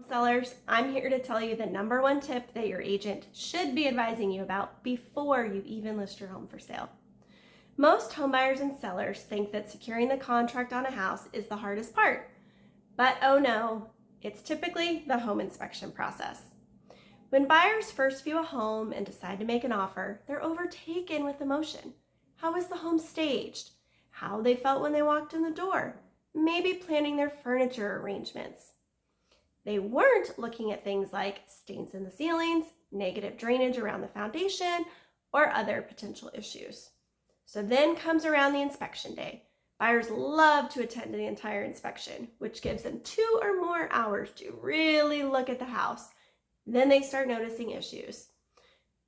Sellers, I'm here to tell you the number one tip that your agent should be advising you about before you even list your home for sale. Most homebuyers and sellers think that securing the contract on a house is the hardest part, but oh no, it's typically the home inspection process. When buyers first view a home and decide to make an offer, they're overtaken with emotion. How was the home staged? How they felt when they walked in the door? Maybe planning their furniture arrangements. They weren't looking at things like stains in the ceilings, negative drainage around the foundation, or other potential issues. So then comes around the inspection day. Buyers love to attend the entire inspection, which gives them 2 or more hours to really look at the house. Then they start noticing issues.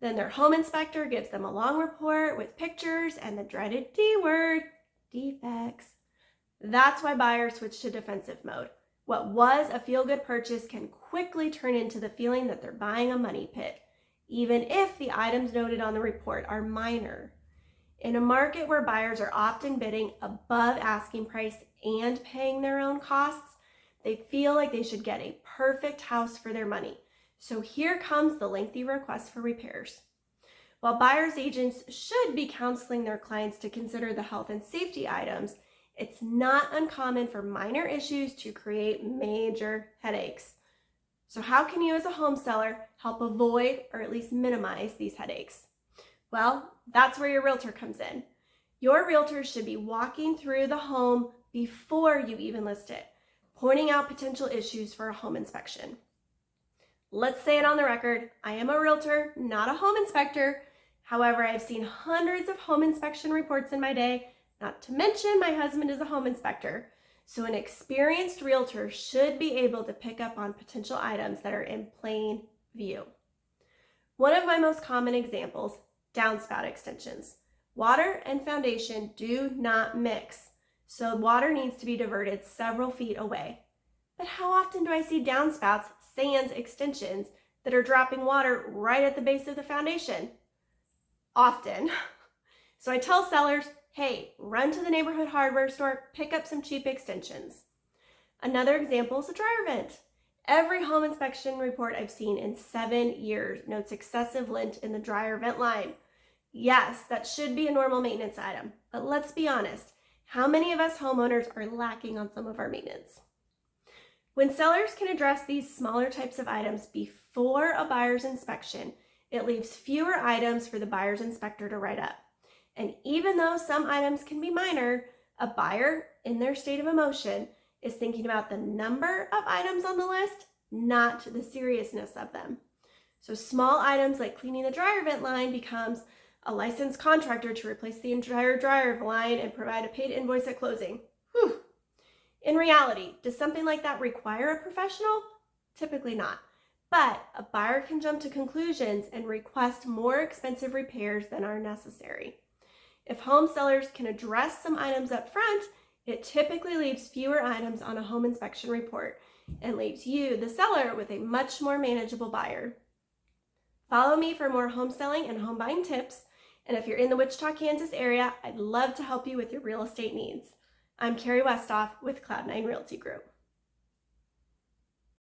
Then their home inspector gives them a long report with pictures and the dreaded D word, defects. That's why buyers switch to defensive mode. What was a feel-good purchase can quickly turn into the feeling that they're buying a money pit, even if the items noted on the report are minor. In a market where buyers are often bidding above asking price and paying their own costs, they feel like they should get a perfect house for their money. So here comes the lengthy request for repairs. While buyers' agents should be counseling their clients to consider the health and safety items, it's not uncommon for minor issues to create major headaches. So how can you as a home seller help avoid or at least minimize these headaches? Well, that's where your realtor comes in. Your realtor should be walking through the home before you even list it, pointing out potential issues for a home inspection. Let's say it on the record, I am a realtor, not a home inspector. However, I've seen hundreds of home inspection reports in my day. Not to mention my husband is a home inspector, so an experienced realtor should be able to pick up on potential items that are in plain view. One of my most common examples, downspout extensions. Water and foundation do not mix, so water needs to be diverted several feet away. But how often do I see downspouts, sans extensions, that are dropping water right at the base of the foundation? Often. So I tell sellers, hey, run to the neighborhood hardware store, pick up some cheap extensions. Another example is a dryer vent. Every home inspection report I've seen in 7 years notes excessive lint in the dryer vent line. Yes, that should be a normal maintenance item, but let's be honest, how many of us homeowners are lacking on some of our maintenance? When sellers can address these smaller types of items before a buyer's inspection, it leaves fewer items for the buyer's inspector to write up. And even though some items can be minor, a buyer in their state of emotion is thinking about the number of items on the list, not the seriousness of them. So small items like cleaning the dryer vent line becomes a licensed contractor to replace the entire dryer line and provide a paid invoice at closing. Whew. In reality, does something like that require a professional? Typically not. But a buyer can jump to conclusions and request more expensive repairs than are necessary. If home sellers can address some items up front, it typically leaves fewer items on a home inspection report and leaves you, the seller, with a much more manageable buyer. Follow me for more home selling and home buying tips. And if you're in the Wichita, Kansas area, I'd love to help you with your real estate needs. I'm Carrie Westhoff with Cloud9 Realty Group.